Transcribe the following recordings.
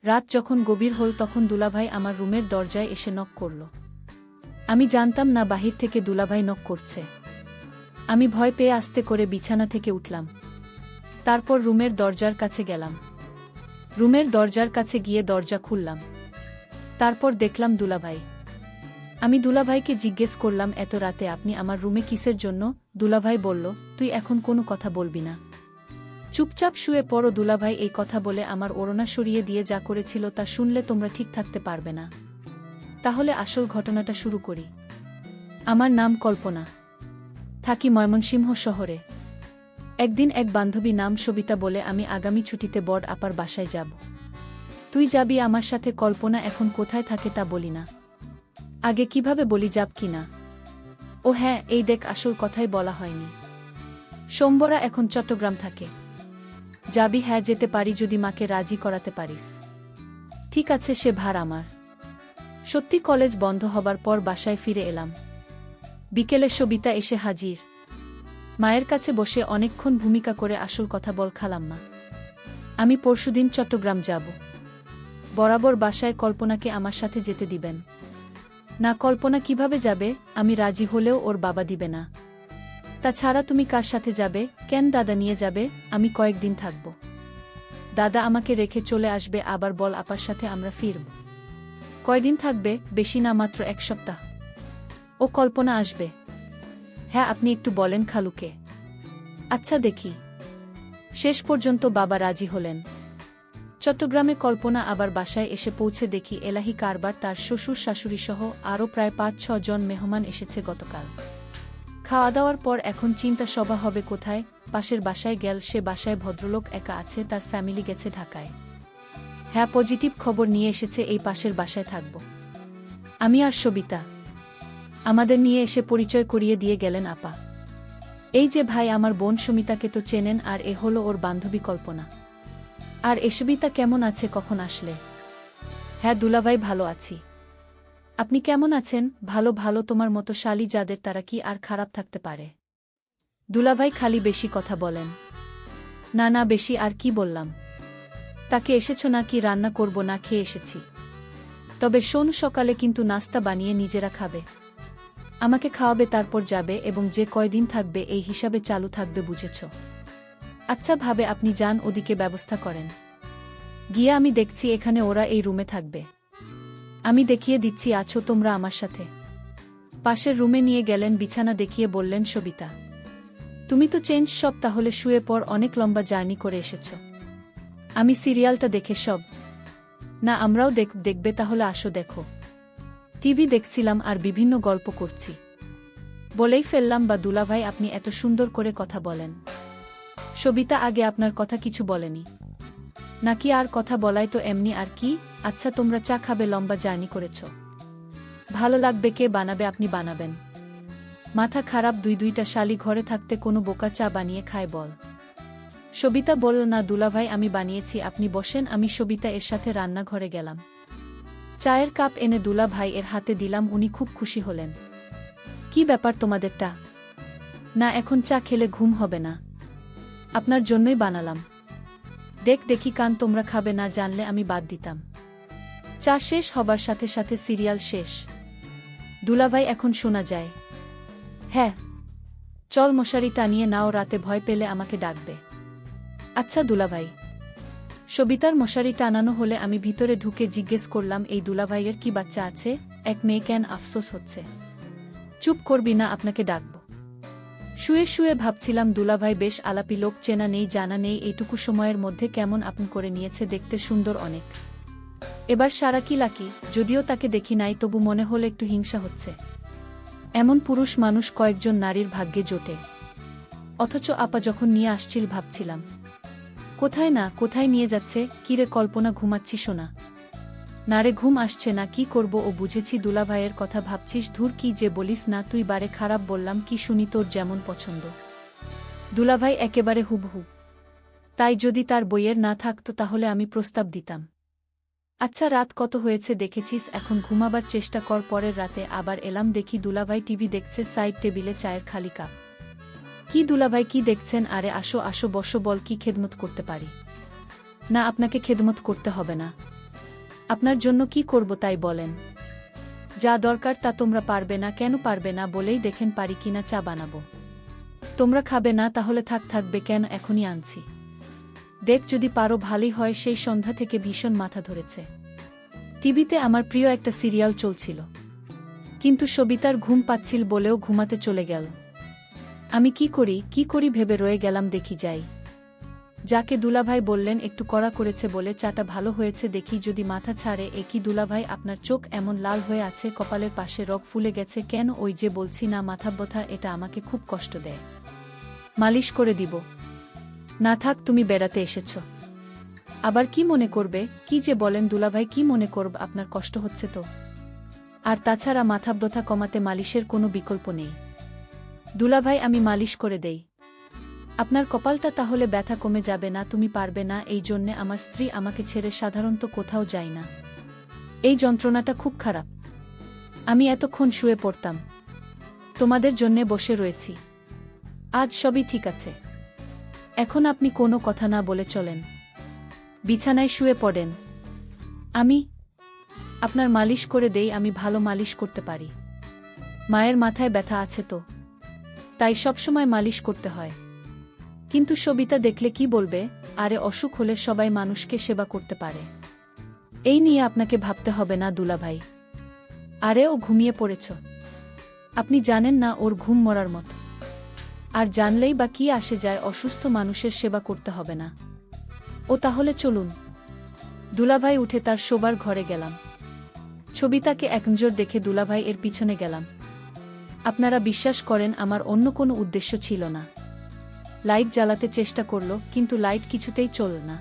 রাত যখন গভীর হল তখন দুলাভাই আমার রুমের দরজায় এসে নক করল। আমি জানতাম না বাহির থেকে দুলাভাই নক করছে। আমি ভয় পেয়ে আস্তে করে বিছানা থেকে উঠলাম। তারপর রুমের দরজার কাছে গেলাম। রুমের দরজার কাছে গিয়ে দরজা খুললাম। তারপর দেখলাম দুলাভাই। আমি দুলাভাইকে জিজ্ঞেস করলাম, এত রাতে আপনি আমার রুমে কিসের জন্য? দুলাভাই বলল, তুই এখন কোনো কথা বলবি না, চুপচাপ শুয়ে পড়ো। দুলাভাই এই কথা বলে আমার ওড়না সরিয়ে দিয়ে যা করেছিল তা শুনলে তোমরা ঠিক থাকতে পারবে না। তাহলে আসল ঘটনাটা শুরু করি। আমার নাম কল্পনা, থাকি ময়মনসিংহ শহরে। একদিন এক বান্ধবী নাম সবিতা বলে আমি আগামী ছুটিতে বড় আপার বাসায় যাব। তুই যাবি আমার সাথে। কল্পনা এখন কোথায় থাকে তা বলি না, আগে কিভাবে বলি যাব কি না। ও হ্যাঁ, এই দেখ, আসল কথাই বলা হয়নি। সোমবরা এখন চট্টগ্রাম থাকে। যাবি? হ্যাঁ, যেতে পারি যদি মাকে রাজি করাতে পারিস। ঠিক আছে, সে ভার আমার। সত্যি কলেজ বন্ধ হবার পর বাসায় ফিরে এলাম। বিকেলে সবিতা এসে হাজির। মায়ের কাছে বসে অনেকক্ষণ ভূমিকা করে আসল কথা বল খালাম্মা। আমি পরশুদিন চট্টগ্রাম যাব। বরাবর বাসায় কল্পনাকে আমার সাথে যেতে দিবেন না। কল্পনা কিভাবে যাবে? আমি রাজি হলেও ওর বাবা দিবে না। তাছাড়া তুমি কার সাথে যাবে? কেন, দাদা নিয়ে যাবে। আমি কয়েকদিন থাকব। দাদা আমাকে রেখে চলে আসবে, আবার বল আপার সাথে আমরা ফিরব। কয়দিন থাকবে? বেশি না, মাত্র 1 সপ্তাহ। ও কল্পনা আসবে? হ্যাঁ, আপনি একটু বলেন খালুকে। আচ্ছা দেখি। শেষ পর্যন্ত বাবা রাজি হলেন। চট্টগ্রামে কল্পনা আবার বাসায় এসে পৌঁছে দেখি এলাহি কারবার, তার শ্বশুর শাশুড়িসহ আরও প্রায় 5-6 জন মেহমান এসেছে গতকাল। খাওয়া দাওয়ার পর এখন চিন্তা সভা হবে কোথায়। পাশের বাসায় গেল। সে বাসায় ভদ্রলোক একা আছে, তার ফ্যামিলি গেছে ঢাকায়। হ্যাঁ, পজিটিভ খবর নিয়ে এসেছে, এই পাশের বাসায় থাকব আমি আর সবিতা। আমাদের নিয়ে এসে পরিচয় করিয়ে দিয়ে গেলেন আপা। এই যে ভাই, আমার বোন সুমিতাকে তো চেনেন, আর এ হলো ওর বান্ধবী কল্পনা। আর সবিতা কেমন আছে? কখন আসলে? হ্যাঁ দুলাভাই, ভালো আছি। আপনি কেমন আছেন? ভালো ভালো। তোমার মতো শালি যাদের, তারা কি আর খারাপ থাকতে পারে? দুলাভাই খালি বেশি কথা বলেন। না না, বেশি আর কি বললাম। তাকে এসেছ না কি? রান্না করব না, খেয়ে এসেছি। তবে শোন, সকালে কিন্তু নাস্তা বানিয়ে নিজেরা খাবে। আমাকে খাওয়াবে, তারপর যাবে, এবং যে কয়দিন থাকবে এই হিসাবে চালু থাকবে, বুঝেছ? আচ্ছা ভাবে, আপনি যান, ওদিকে ব্যবস্থা করেন। গিয়ে আমি দেখছি, এখানে ওরা এই রুমে থাকবে। আমি দেখিয়ে দিচ্ছি, আছো তোমরা আমার সাথে। পাশের রুমে নিয়ে গেলেন, বিছানা দেখিয়ে বললেন, সবিতা তুমি তো চেঞ্জ সব, তাহলে শুয়ে পর, অনেক লম্বা জার্নি করে এসেছ। আমি সিরিয়ালটা দেখে সব। না, আমরাও দেখবে, তাহলে আসো দেখো। টিভি দেখছিলাম আর বিভিন্ন গল্প করছি। বলেই ফেললাম, বা দুলাভাই আপনি এত সুন্দর করে কথা বলেন। সবিতা আগে আপনার কথা কিছু বলেনি নাকি? আর কথা বলায় তো এমনি আর কি। আচ্ছা তোমরা চা খাবে? লম্বা জার্নি করেছ, ভালো লাগবে। কে বানাবে? আপনি বানাবেন? মাথা খারাপ? দুইটা শালি ঘরে থাকতে কোনো বোকা চা বানিয়ে খায় বল? সবিতা বলল, না দুলাভাই, আমি বানিয়েছি, আপনি বসেন। আমি সবিতা এর সাথে রান্নাঘরে গেলাম। চায়ের কাপ এনে দুলাভাই এর হাতে দিলাম। উনি খুব খুশি হলেন। কি ব্যাপার তোমাদেরটা? না, এখন চা খেলে ঘুম হবে না, আপনার জন্যই বানালাম। দেখি কান, তোমরা খাবে না জানলে আমি বাদ দিতাম। চা শেষ হবার সাথে সাথে সিরিয়াল শেষ। দুলাভাই, এখন শোনা যায়? হ্যাঁ, চল মশারি টানিয়ে নাও, রাতে ভয় পেলে আমাকে ডাকবে। আচ্ছা দুলাভাই। সবিতার মশারি টানানো হলে আমি ভিতরে ঢুকে জিজ্ঞেস করলাম, এই দুলাভাইয়ের কি বাচ্চা আছে? এক মেয়ে, কেন আফসোস হচ্ছে? চুপ করবি না, আপনাকে ডাকব। শুয়ে শুয়ে ভাবছিলাম, দুলাভাই বেশ আলাপি লোক, চেনা নেই জানা নেই, এইটুকু সময়ের মধ্যে কেমন আপন করে নিয়েছে। দেখতে সুন্দর অনেক। এবার সারা কি লাকি, যদিও তাকে দেখি নাই, তবু মনে হলো একটু হিংসা হচ্ছে। এমন পুরুষ মানুষ কয়েকজন নারীর ভাগ্যে জোটে। অথচ আপা যখন নিয়ে আসছিল ভাবছিলাম, কোথায় না কোথায় নিয়ে যাচ্ছে। কিরে কল্পনা, ঘুমাচ্ছিস না? না রে, ঘুম আসছে না। কি করব? ও বুঝেছি, দুলাভাইয়ের কথা ভাবছিস। ধুর, কি যে বলিস না তুই। বারে খারাপ বললাম কি? শুনি তোর যেমন পছন্দ। দুলাভাই একেবারে হুবহু তাই। যদি তার বইয়ের না থাকতো তাহলে আমি প্রস্তাব দিতাম। আচ্ছা রাত কত হয়েছে দেখেছিস? এখন ঘুমাবার চেষ্টা কর। পরের রাতে আবার এলাম, দেখি দুলাভাই টিভি দেখছে, সাইড টেবিলে চায়ের খালি কাপ। কি দুলাভাই, কি দেখছেন? আরে আসো আসো, বসো, বল কি খেদমত করতে পারি? না, আপনাকে খেদমত করতে হবে না। আপনার জন্য কি করব তাই বলেন। যা দরকার তা তোমরা পারবে না, কেন পারবে না বলেই দেখেন পারি কিনা চা বানাবো। তোমরা খাবে না তাহলে থাকবে কেন, এখনই আনছি। দেখ যদি পারো ভালোই হয়। সেই সন্ধ্যা থেকে ভীষণ মাথা ধরেছে। টিভিতে আমার প্রিয় একটা সিরিয়াল চলছিল, কিন্তু সবিতার ঘুম পাচ্ছিল বলেও ঘুমাতে চলে গেল। আমি কি করি ভেবে রয়ে গেলাম, দেখি যাই। যাকে দুলাভাই বললেন একটু কড়া করেছে বলে চাটা ভালো হয়েছে, দেখি যদি মাথা ছাড়ে। এ কি দুলাভাই, আপনার চোখ এমন লাল হয়ে আছে, কপালের পাশে রগ ফুলে গেছে কেন? ওই যে বলছি না মাথা ব্যথা, এটা আমাকে খুব কষ্ট দেয়। মালিশ করে দিব? না থাক, তুমি বেড়াতে এসেছ, আবার কি মনে করবে? কি যে বলেন দুলাভাই, কি মনে করব? আপনার কষ্ট হচ্ছে তো। আর তাছাড়া মাথা ব্যথা কমাতে মালিশের কোনো বিকল্প নেই। দুলাভাই আমি মালিশ করে দেই। আপনার কপালটা তাহলে ব্যথা কমে যাবে না। তুমি পারবে না, এই জন্যে আমার স্ত্রী আমাকে ছেড়ে সাধারণত কোথাও যায় না। এই যন্ত্রণাটা খুব খারাপ। আমি এতক্ষণ শুয়ে পড়তাম, তোমাদের জন্যে বসে রয়েছি। আজ সবই ঠিক আছে। এখন আপনি কোনো কথা না বলে চলেন, বিছানায় শুয়ে পড়েন। আমি আপনার মালিশ করে দেই। আমি ভালো মালিশ করতে পারি। মায়ের মাথায় ব্যথা আছে তো, তাই সবসময় মালিশ করতে হয়। কিন্তু সবিতা দেখলে কি বলবে? আরে অসুখ হলে সবাই মানুষকে সেবা করতে পারে, এই নিয়ে আপনাকে ভাবতে হবে না দুলাভাই। আরে ও ঘুমিয়ে পড়েছ, আপনি জানেন না ওর ঘুম মরার মতো। আর জানলেই বা কি আসে যায়, অসুস্থ মানুষের সেবা করতে হবে না। ও তাহলে চলুন। দুলাভাই উঠে তার শোবার ঘরে গেলাম। ছবিতাকে একনজর দেখে দুলাভাই এর পিছনে গেলাম। আপনারা বিশ্বাস করেন আমার অন্য কোনো উদ্দেশ্য ছিল না। লাইট জ্বালাতে চেষ্টা করল, কিন্তু লাইট কিছুতেই চলল না।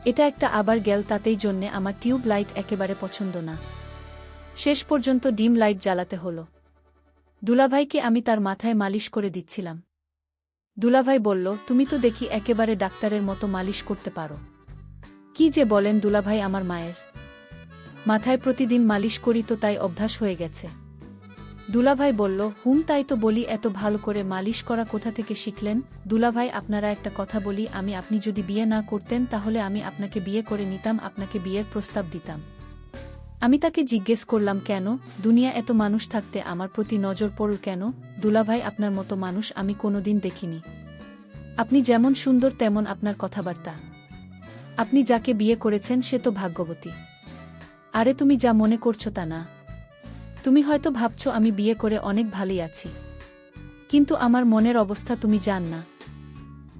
এটা একটা আবার গেল, তাতেই জন্যে আমার টিউব লাইট একেবারে পছন্দ না। শেষ পর্যন্ত ডিম লাইট জ্বালাতে হলো। দুলাভাইকে আমি তার মাথায় মালিশ করে দিচ্ছিলাম। দুলাভাই বলল, তুমি তো দেখি একেবারে ডাক্তারের মতো মালিশ করতে পারো। কি যে বলেন দুলাভাই, আমার মায়ের মাথায় প্রতিদিন মালিশ করি তো, তাই অভ্যাস হয়ে গেছে। দুলাভাই বলল, তাই তো বলি, এত ভালো করে মালিশ করা কোথা থেকে শিখলেন? দুলাভাই আপনারা একটা কথা বলি, আপনি যদি বিয়ে না করতেন তাহলে আমি আপনাকে বিয়ে করে নিতাম, আপনাকে বিয়ের প্রস্তাব দিতাম। আমি তাকে জিজ্ঞেস করলাম, কেন? দুনিয়া এত মানুষ থাকতে আমার প্রতি নজর পড়ল কেন? দুলাভাই আপনার মতো মানুষ আমি কোনোদিন দেখিনি। আপনি যেমন সুন্দর তেমন আপনার কথাবার্তা। আপনি যাকে বিয়ে করেছেন সে তো ভাগ্যবতী। আরে তুমি যা মনে করছো তা না। তুমি হয়তো ভাবছো আমি বিয়ে করে অনেক ভালোই আছি, কিন্তু আমার মনের অবস্থা তুমি জান না।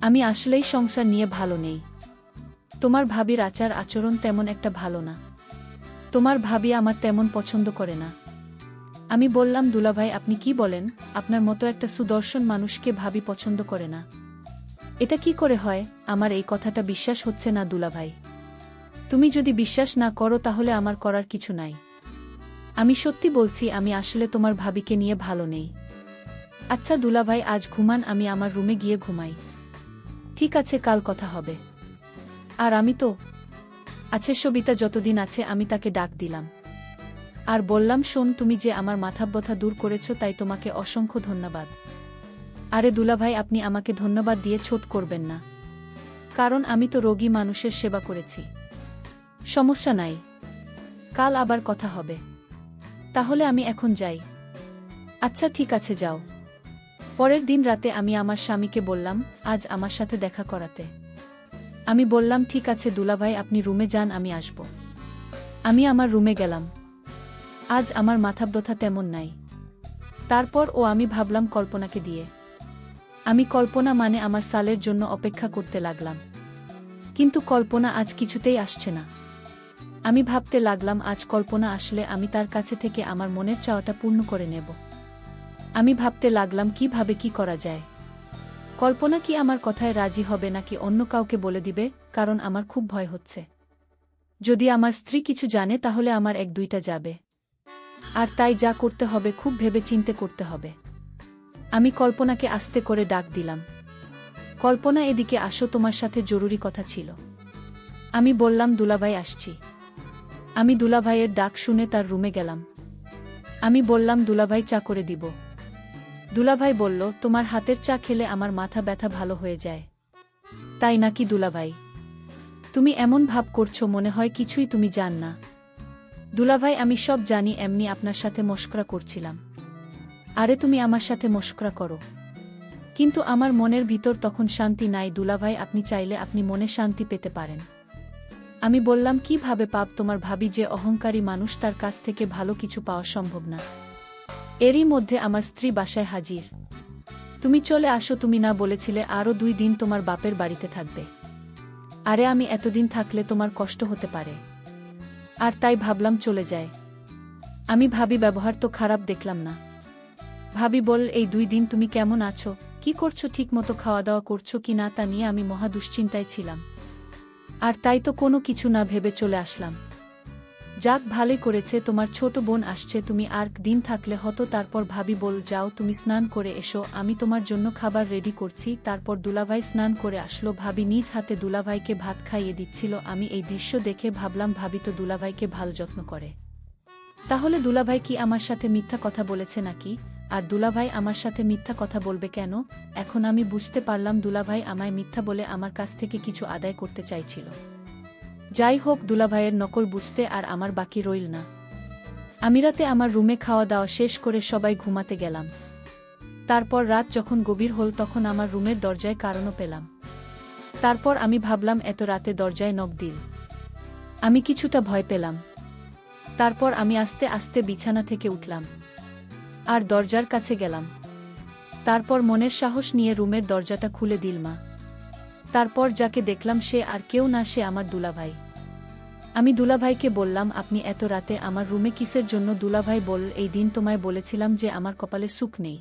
আমি আসলেই সংসার নিয়ে ভালো নেই। তোমার ভাবির আচার আচরণ তেমন একটা ভালো না। তোমার ভাবি আমার তেমন পছন্দ করে না। আমি বললাম, দুলাভাই আপনি কি বলেন? আপনার মতো একটা সুদর্শন মানুষকে ভাবি পছন্দ করে না? এটা কি করে হয়? আমার এই কথাটা বিশ্বাস হচ্ছে না দুলাভাই। তুমি যদি বিশ্বাস না করো তাহলে আমার করার কিছু নাই। আমি সত্যি বলছি, আমি আসলে তোমার ভাবিকে নিয়ে ভালো নেই। আচ্ছা দুলাভাই আজ ঘুমান, আমি আমার রুমে গিয়ে ঘুমাই। ঠিক আছে, কাল কথা হবে। আর আমি তো আছে, সবিতা যতদিন আছে আমি তাকে ডাক দিলাম। আর বললাম, শোন, তুমি যে আমার মাথা ব্যথা দূর করেছ তাই তোমাকে অসংখ্য ধন্যবাদ। আরে দুলাভাই আপনি আমাকে ধন্যবাদ দিয়ে ছোট করবেন না, কারণ আমি তো রোগী মানুষের সেবা করেছি। সমস্যা নাই, কাল আবার কথা হবে। তাহলে আমি এখন যাই। আচ্ছা ঠিক আছে, যাও। পরের দিন রাতে আমি আমার স্বামীকে বললাম, আজ আমার সাথে দেখা করাতে। আমি বললাম, ঠিক আছে দুলাভাই আপনি রুমে যান, আমি আসব। আমি আমার রুমে গেলাম। আজ আমার মাথা ব্যথা তেমন নাই। তারপর আমি ভাবলাম কল্পনাকে দিয়ে। আমি কল্পনা মানে আমার সালের জন্য অপেক্ষা করতে লাগলাম, কিন্তু কল্পনা আজ কিছুতেই আসছে না। আমি ভাবতে লাগলাম, আজ কল্পনা আসলে আমি তার কাছে থেকে আমার মনের চাওয়াটা পূর্ণ করে নেব। আমি ভাবতে লাগলাম কিভাবে কি করা যায়। কল্পনা কি আমার কথায় রাজি হবে নাকি অন্য কাউকে বলে দিবে? কারণ আমার খুব ভয় হচ্ছে, যদি আমার স্ত্রী কিছু জানে তাহলে আমার এক দুইটা যাবে। আর তাই যা করতে হবে খুব ভেবে চিন্তে করতে হবে। আমি কল্পনাকে আস্তে করে ডাক দিলাম, কল্পনা এদিকে আসো, তোমার সাথে জরুরি কথা ছিল। আমি বললাম, দুলাভাই আসছি। আমি দুলাভাইয়ের ডাক শুনে তার রুমে গেলাম। আমি বললাম, দুলাভাই চা করে দিব। দুলাভাই বলল, তোমার হাতের চা খেলে আমার মাথা ব্যথা ভালো হয়ে যায়। তাই নাকি দুলাভাই? তুমি এমন ভাব করছো মনে হয় কিছুই তুমি জান না। দুলাভাই আমি সব জানি, এমনি আপনার সাথে মশকরা করছিলাম। আরে তুমি আমার সাথে মশকরা করো, কিন্তু আমার মনের ভিতর তখন শান্তি নাই। দুলাভাই আপনি চাইলে আপনি মনে শান্তি পেতে পারেন। আমি বললাম কিভাবে পাপ, তোমার ভাবি যে অহংকারী মানুষ, তার কাছ থেকে ভালো কিছু পাওয়া সম্ভব না। এরই মধ্যে আমার স্ত্রী বাসায় হাজির। তুমি চলে আসো, তুমি না বলেছিলে আরও 2 দিন তোমার বাপের বাড়িতে থাকবে? আরে আমি এতদিন থাকলে তোমার কষ্ট হতে পারে, আর তাই ভাবলাম চলে যায়। আমি ভাবি ব্যবহার তো খারাপ দেখলাম না। ভাবি বল, এই 2 দিন তুমি কেমন আছো, কি করছো, ঠিকমতো খাওয়া দাওয়া করছো কি না, তা নিয়ে আমি মহা দুশ্চিন্তায় ছিলাম। আর তাই তো কোনো কিছু না ভেবে চলে আসলাম। যাক ভালোই করেছে, তোমার ছোট বোন আসছে, তুমি আর দিন থাকলে হতো। তারপর ভাবি বল, যাও তুমি স্নান করে এসো, আমি তোমার জন্য খাবার রেডি করছি। তারপর দুলাভাই স্নান করে আসলো, ভাবি নিজ হাতে দুলাভাইকে ভাত খাইয়ে দিচ্ছিল। আমি এই দৃশ্য দেখে ভাবলাম ভাবি তো দুলাভাইকে ভালো যত্ন করে, তাহলে দুলাভাই কি আমার সাথে মিথ্যা কথা বলেছে নাকি? আর দুলাভাই আমার সাথে মিথ্যা কথা বলবে কেন? এখন আমি বুঝতে পারলাম দুলাভাই আমায় মিথ্যা বলে আমার কাছ থেকে কিছু আদায় করতে চাইছিল। যাই হোক, দুলাভাইয়ের নকল বুঝতে আর আমার বাকি রইল না। আমি রাতে আমার রুমে খাওয়া দাওয়া শেষ করে সবাই ঘুমাতে গেলাম। তারপর রাত যখন গভীর হল তখন আমার রুমের দরজায় কারণও পেলাম। তারপর আমি ভাবলাম এত রাতে দরজায় নক দিল, আমি কিছুটা ভয় পেলাম। তারপর আমি আস্তে আস্তে বিছানা থেকে উঠলাম আর দরজার কাছে গেলাম। তারপর মনের সাহস নিয়ে রুমের দরজাটা খুলে দিল মা। তারপর যাকে দেখলাম সে আর কেউ না, সে আমার দুলাভাই। আমি দুলাভাইকে বললাম, আপনি এত রাতে আমার রুমে কিসের জন্য? দুলাভাই বল, এই দিন তোমায় বলেছিলাম যে আমার কপালে সুখ নেই,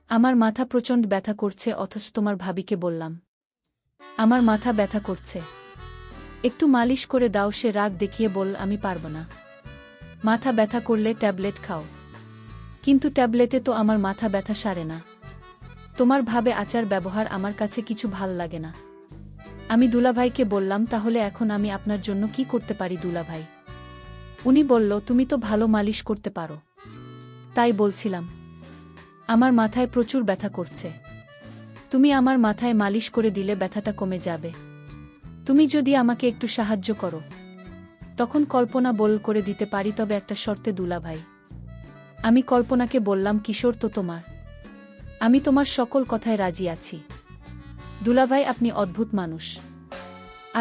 আমার মাথা প্রচণ্ড ব্যথা করছে, অথচ তোমার ভাবিকে বললাম আমার মাথা ব্যথা করছে, একটু মালিশ করে দাও। সে রাগ দেখিয়ে বল, আমি পারব না, মাথা ব্যথা করলে ট্যাবলেট খাও। কিন্তু ট্যাবলেটে তো আমার মাথা ব্যথা সারে না। তোমার ভাবে আচার ব্যবহার আমার কাছে কিছু ভাল লাগে না। আমি দুলাভাইকে বললাম, তাহলে এখন আমি আপনার জন্য কি করতে পারি দুলাভাই? উনি বলল, তুমি তো ভালো মালিশ করতে পারো। তাই বলছিলাম, আমার মাথায় প্রচুর ব্যথা করছে, তুমি আমার মাথায় মালিশ করে দিলে ব্যথাটা কমে যাবে। তুমি যদি আমাকে একটু সাহায্য করো, তখন কল্পনা বল করে দিতে পারি, তবে একটা শর্তে দুলাভাই। আমি কল্পনাকে বললাম, কিশোর তো তোমার, আমি তোমার সকল কথায় রাজি আছি। দুলাভাই আপনি অদ্ভুত মানুষ,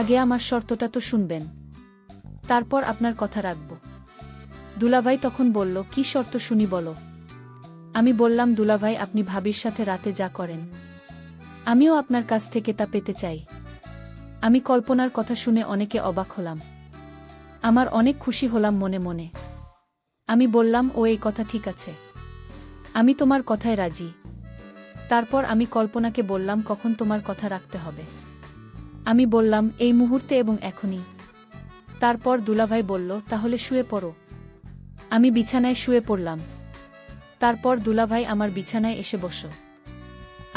আগে আমার শর্তটা তো শুনবেন, তারপর আপনার কথা রাখব। দুলাভাই তখন বলল, কি শর্ত শুনি বলো। আমি বললাম, দুলাভাই আপনি ভাবির সাথে রাতে যা করেন, আমিও আপনার কাছ থেকে তা পেতে চাই। আমি কল্পনার কথা শুনে অনেকে অবাক হলাম, আমার অনেক খুশি হলাম মনে মনে। আমি বললাম, ও এই কথা ঠিক আছে, আমি তোমার কথায় রাজি। তারপর আমি কল্পনাকে বললাম, কখন তোমার কথা রাখতে হবে? আমি বললাম, এই মুহূর্তে এবং এখনই। তারপর দুলাভাই বলল, তাহলে শুয়ে পড়ো। আমি বিছানায় শুয়ে পড়লাম। তারপর দুলাভাই আমার বিছানায় এসে বসো,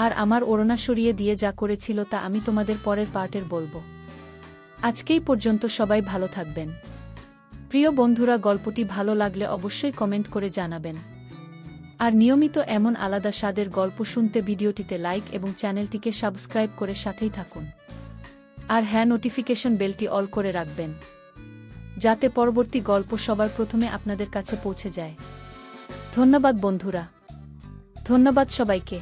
আর আমার ওড়না সরিয়ে দিয়ে যা করেছিল তা আমি তোমাদের পরের পার্টের বলবো। আজকেই পর্যন্ত, সবাই ভালো থাকবেন। প্রিয় বন্ধুরা, গল্পটি ভালো লাগলে অবশ্যই কমেন্ট করে জানাবেন। আর নিয়মিত এমন আলাদা স্বাদের গল্প শুনতে ভিডিওটিতে লাইক এবং চ্যানেলটিকে সাবস্ক্রাইব করে সাথেই থাকুন। আর হ্যাঁ, নোটিফিকেশন বেলটি অল করে রাখবেন, যাতে পরবর্তী গল্প সবার প্রথমে আপনাদের কাছে পৌঁছে যায়। ধন্যবাদ বন্ধুরা, ধন্যবাদ সবাইকে।